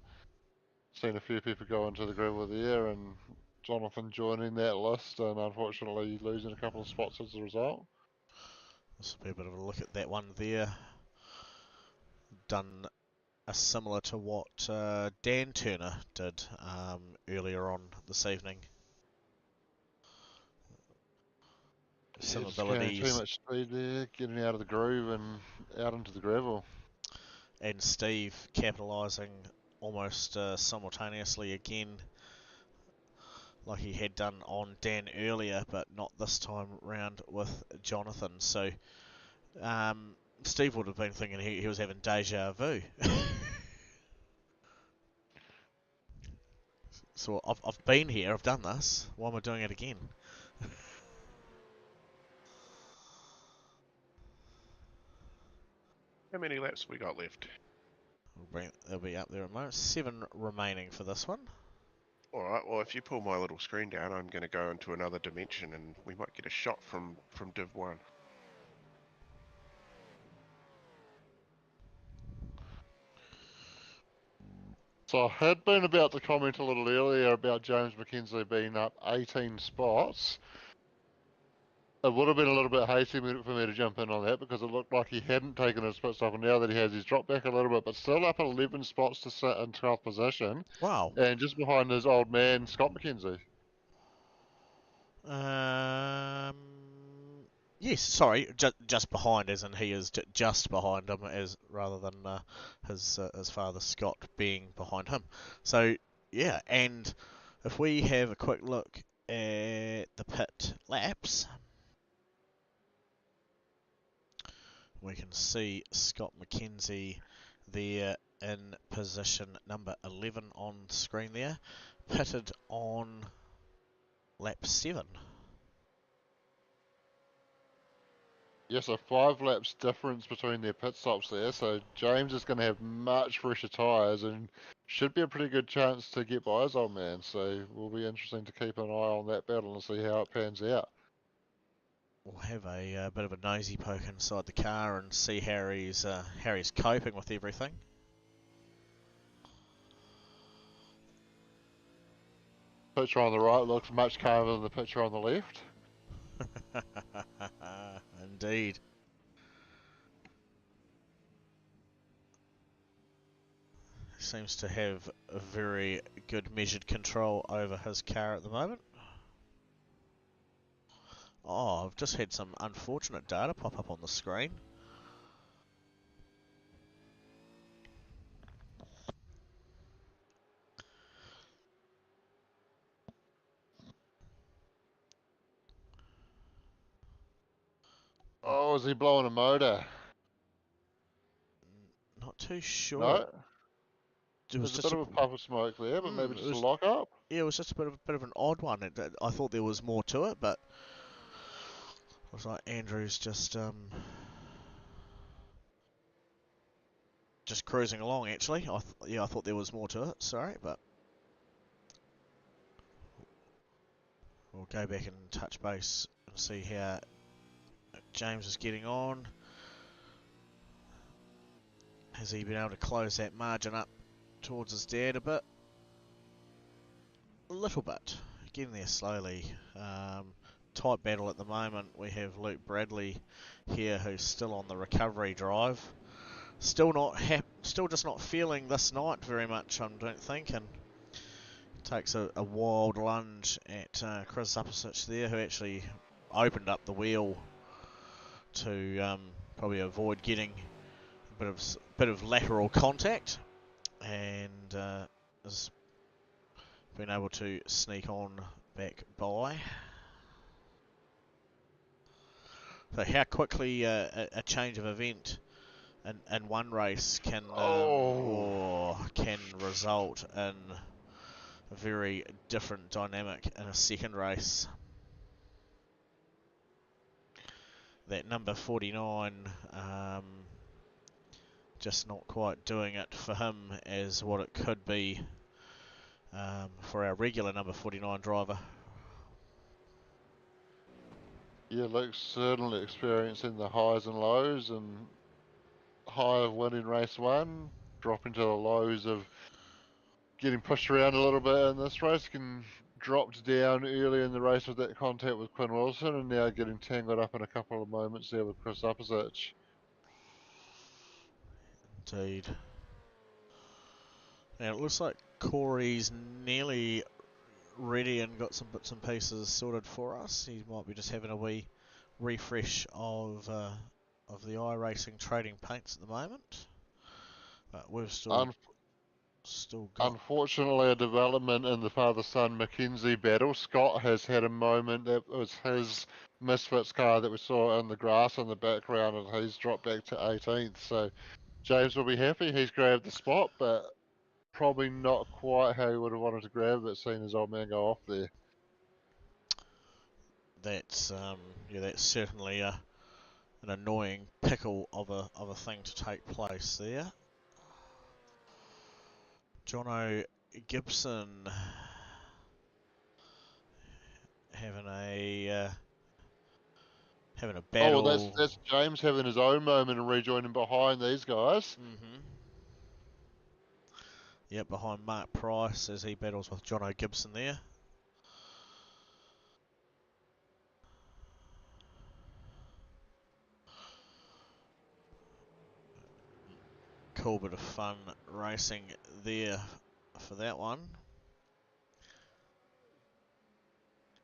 Seen a few people go into the gravel there, and Jonathan joining that list, and unfortunately losing a couple of spots as a result. This will be a bit of a look at that one there. Done similar to what Dan Turner did earlier on this evening. Some Just going abilities. too much speed there, getting out of the groove and out into the gravel. And Steve capitalising almost simultaneously again, like he had done on Dan earlier, but not this time round with Jonathan. So Steve would have been thinking he was having deja vu. So I've been here, I've done this. Why am I doing it again? How many laps we got left? They'll be up there at the moment. 7 remaining for this one. Alright, well if you pull my little screen down, I'm going to go into another dimension and we might get a shot from Div 1. So I had been about to comment a little earlier about James McKenzie being up 18 spots. It would have been a little bit hasty for me to jump in on that because it looked like he hadn't taken his pit stop, and now that he has, he's dropped back a little bit, but still up 11 spots to sit in 12th position. Wow. And just behind his old man, Scott McKenzie. Yes, sorry, just behind, as in he is just behind him, as rather than his father Scott being behind him. So yeah, and if we have a quick look at the pit laps, we can see Scott McKenzie there in position number 11 on screen there, pitted on lap 7. Yes, a 5 laps difference between their pit stops there, so James is going to have much fresher tyres and should be a pretty good chance to get by his old man, so will be interesting to keep an eye on that battle and see how it pans out. We'll have a bit of a nosy poke inside the car and see how he's coping with everything. Picture on the right looks much calmer than the picture on the left. Indeed. Seems to have a very good measured control over his car at the moment. Oh, I've just had some unfortunate data pop up on the screen. Oh, is he blowing a motor? Not too sure. No? It was There's a just bit of a puff of smoke there, but maybe it just a was- lock up? Yeah, it was just a bit of an odd one. I thought there was more to it, but looks like Andrew's just cruising along. Actually, I thought there was more to it. Sorry, but we'll go back and touch base and see how James is getting on. Has he been able to close that margin up towards his dad a bit? A little bit. Getting there slowly. Tight battle at the moment. We have Luke Bradley here, who's still on the recovery drive. Still just not feeling this night very much, I don't think, and Takes a wild lunge at Chris Zapasich there, who actually opened up the wheel to probably avoid getting a bit of lateral contact, and has been able to sneak on back by. So how quickly a change of event in one race can can result in a very different dynamic in a second race. That number 49 just not quite doing it for him as what it could be for our regular number 49 driver. Yeah, Luke's certainly experiencing the highs and lows, and high of winning race one, dropping to the lows of getting pushed around a little bit in this race, dropped down early in the race with that contact with Quinn Wilson, and now getting tangled up in a couple of moments there with Chris Upazich. Indeed. Now it looks like Corey's nearly ready and got some bits and pieces sorted for us. He might be just having a wee refresh of the iRacing trading paints at the moment, but we've still got. Unfortunately, a development in the father-son Mackenzie battle. Scott has had a moment. That was his Misfits car that we saw in the grass in the background, and he's dropped back to 18th. So James will be happy. He's grabbed the spot, but probably not quite how he would have wanted to grab it, seeing his old man go off there. That's that's certainly an annoying pickle of a thing to take place there. Jono Gibson having a battle. Oh, well, that's James having his own moment and rejoining behind these guys. Yep, behind Mark Price as he battles with Jono Gibson there. Cool bit of fun racing there for that one.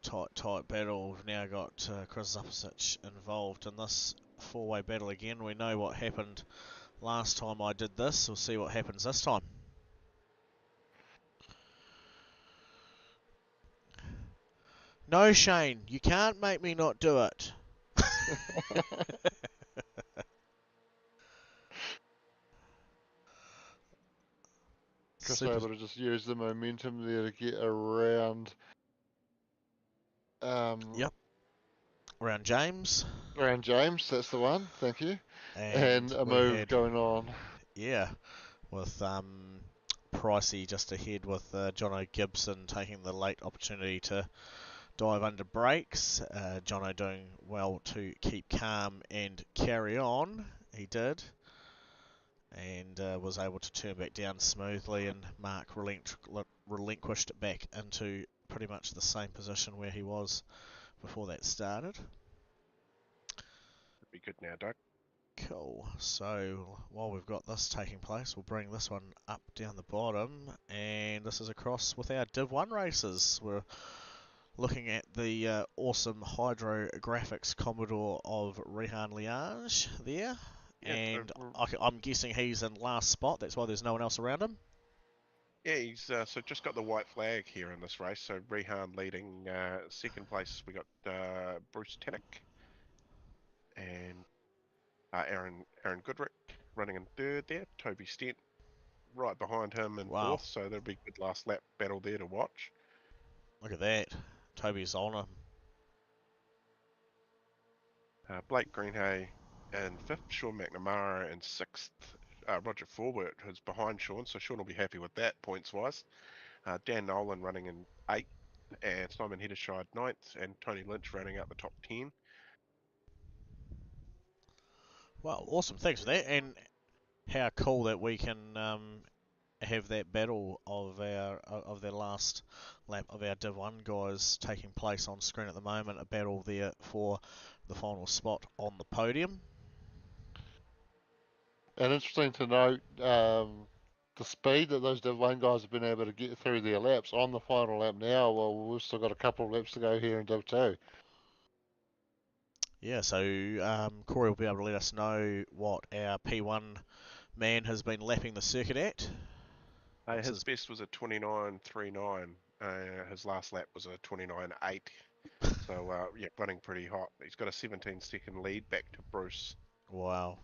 Tight battle. We've now got Chris Zapasich involved in this four-way battle again. We know what happened last time I did this. We'll see what happens this time. No, Shane, you can't make me not do it. Chris able to just use the momentum there to get around. Yep. Around James. Around James, that's the one. Thank you. And a move going on. Yeah, with Pricey just ahead with Jono Gibson taking the late opportunity to dive under brakes. Jono doing well to keep calm and carry on. He did. And was able to turn back down smoothly, and Mark relinquished it back into pretty much the same position where he was before that started. Be good now, Doug. Cool. So while we've got this taking place, we'll bring this one up down the bottom, and this is across with our Div 1 races. We're looking at the awesome Hydro Graphics Commodore of Rehan Liage there. Yeah, and I'm guessing he's in last spot. That's why there's no one else around him. Yeah, he's so just got the white flag here in this race. So Rehan leading second place. We got Bruce Tannick and Aaron Goodrick running in third there. Toby Stent right behind him in fourth. So there'll be a good last lap battle there to watch. Look at that. Toby's on him. Blake Greenhay in fifth, Sean McNamara in sixth, Roger Forward is behind Sean, so Sean will be happy with that points-wise. Dan Nolan running in eighth, and Simon Heddershide ninth, and Tony Lynch rounding out the top 10. Well, awesome, thanks for that, and how cool that we can have that battle of their last lap of our Div 1 guys taking place on screen at the moment, a battle there for the final spot on the podium. And interesting to note, the speed that those Div 1 guys have been able to get through their laps on the final lap now, well, we've still got a couple of laps to go here in Div 2. Yeah, so Corey will be able to let us know what our P1 man has been lapping the circuit at. What's His best was a 29.39. His last lap was a 29.8. So, yeah, running pretty hot. He's got a 17-second lead back to Bruce. Wow.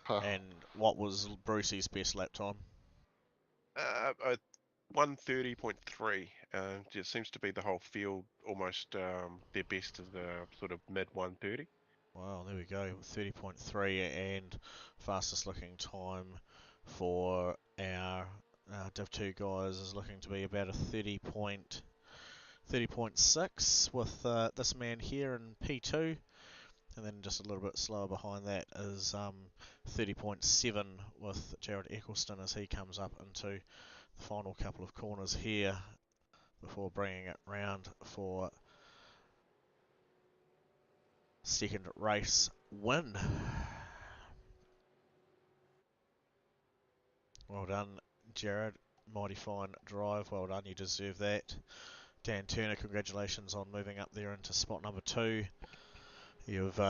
Huh. And what was Brucey's best lap time? 130.3. It seems to be the whole field almost their best of the sort of mid 130. Wow, there we go. 30.3 and fastest looking time for our Div 2 guys is looking to be about a 30.6 with this man here in P2. And then just a little bit slower behind that is 30.7 with Jared Eccleston as he comes up into the final couple of corners here before bringing it round for second race win. Well done, Jared. Mighty fine drive. Well done. You deserve that. Dan Turner, congratulations on moving up there into spot number 2. You've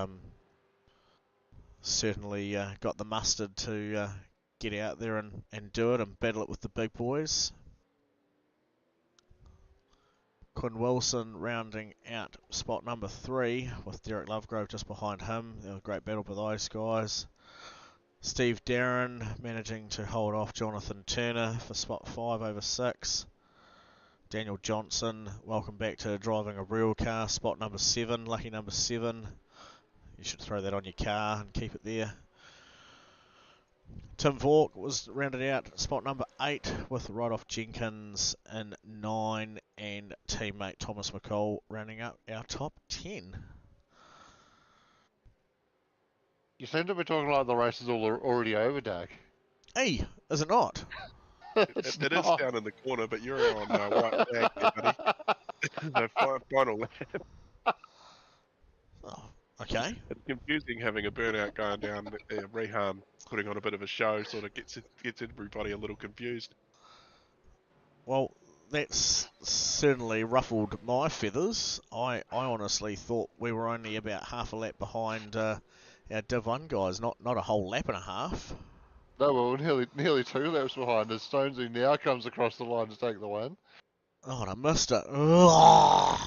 certainly got the mustard to get out there and do it and battle it with the big boys. Quinn Wilson rounding out spot number 3 with Derek Lovegrove just behind him. A great battle by those guys. Steve Darren managing to hold off Jonathan Turner for spot 5 over 6. Daniel Johnson, welcome back to driving a real car, spot number 7, lucky number 7. You should throw that on your car and keep it there. Tim Vaughan was rounded out spot number 8 with Rydolph Jenkins in 9 and teammate Thomas McCall rounding up our top 10. You seem to be talking like the race is already over, Doug. Hey, is it not? It's It is not. down in the corner, but you're on white flag there, buddy. The final lap. Oh, okay. It's confusing having a burnout going down. Rehan putting on a bit of a show sort of gets everybody a little confused. Well, that's certainly ruffled my feathers. I honestly thought we were only about half a lap behind our Div 1 guys, not a whole lap and a half. No, well, we're nearly 2 laps behind as Stonesy now comes across the line to take the win. Oh, and I missed it. Ugh.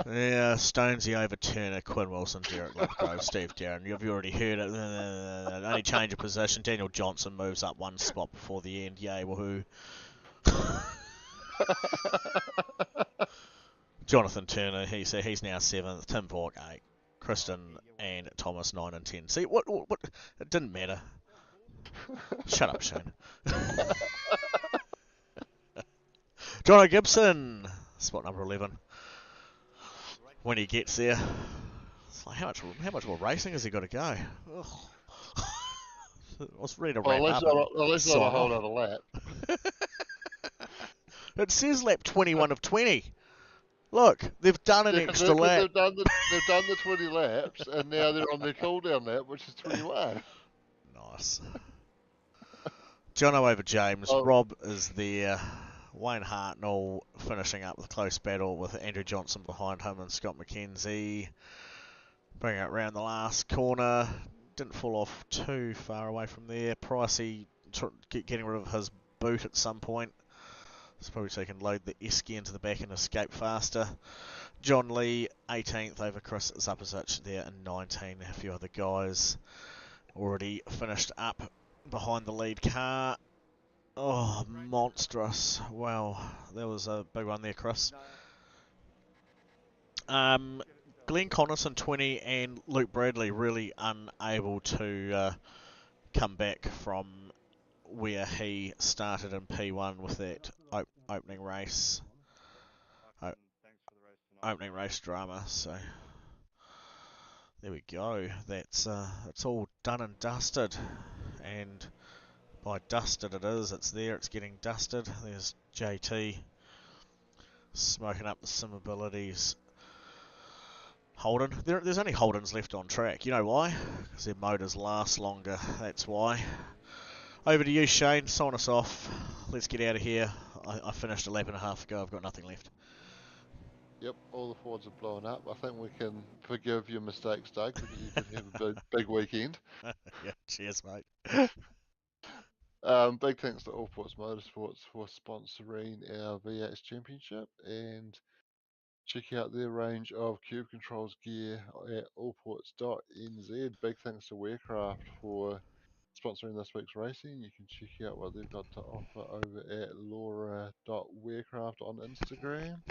Yeah, Stonesy over Turner, Quinn Wilson, Derek Lovegrove, Steve Darren. You've already heard it. Only change of position. Daniel Johnson moves up one spot before the end. Yay, woohoo. Jonathan Turner, he's now 7th. Tim Vaughan 8. Kristen and Thomas 9 and 10. See, what? It didn't matter. Shut up, Shane. Jono Gibson, spot number 11. When he gets there, it's like, how much more racing has he got to go? Ugh. I was ready to wrap up. At least not a whole other lap. It says lap 21 of 20. Look, they've done an extra lap. They've done the 20 laps, and now they're on their cooldown lap, which is 21. Nice. Jono over James. Oh. Rob is there. Wayne Hartnell finishing up with a close battle with Andrew Johnson behind him and Scott McKenzie. Bringing it round the last corner. Didn't fall off too far away from there. Pricey getting rid of his boot at some point. It's probably so he can load the Esky into the back and escape faster. John Lee, 18th over Chris Zapasich there in 19. A few other guys already finished up behind the lead car. Oh, monstrous. Wow, that was a big one there, Chris. Glenn Connaughton, 20, and Luke Bradley really unable to come back from where he started in P1 with that opening race. Opening race drama, so there we go. That's it's all done and dusted, and by dusted it is. It's there. It's getting dusted. There's JT smoking up the sim abilities. Holden. There's only Holdens left on track. You know why? Because their motors last longer. That's why. Over to you, Shane. Sign us off. Let's get out of here. I finished a lap and a half ago. I've got nothing left. Yep, all the Fords are blowing up. I think we can forgive your mistakes, Doug. You did have a big weekend. Yeah, cheers, mate. Big thanks to All Ports Motorsports for sponsoring our V8 Championship, and check out their range of Cube Controls gear at allports.nz. Big thanks to Wearcraft for sponsoring this week's racing. You can check out what they've got to offer over at laura.wearcraft on Instagram.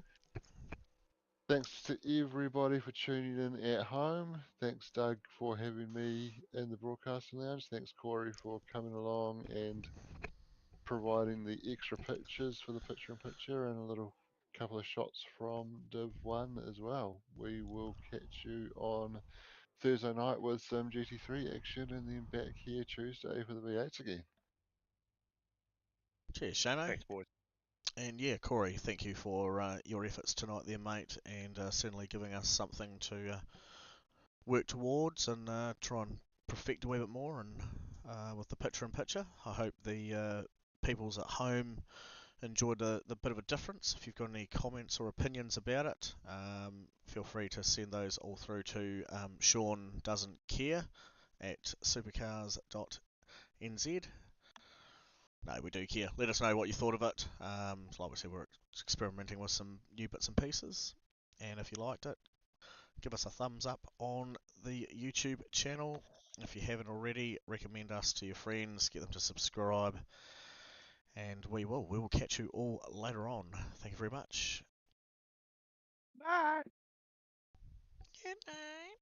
Thanks to everybody for tuning in at home. Thanks, Doug, for having me in the broadcasting lounge. Thanks, Corey, for coming along and providing the extra pictures for the picture-in-picture and a little couple of shots from Div 1 as well. We will catch you on Thursday night with some GT3 action, and then back here Tuesday for the V8s again. Cheers, Shano. Thanks, boys. And yeah, Corey, thank you for your efforts tonight there, mate, and certainly giving us something to work towards and try and perfect a wee bit more. And with the picture-in-picture, I hope the people's at home enjoyed the bit of a difference. If you've got any comments or opinions about it, feel free to send those all through to Sean Doesn't Care at supercars.nz. No, we do care. Let us know what you thought of it. Like we said, we're experimenting with some new bits and pieces. And if you liked it, give us a thumbs up on the YouTube channel. If you haven't already, recommend us to your friends, get them to subscribe. And we will catch you all later on. Thank you very much. Bye. Good night.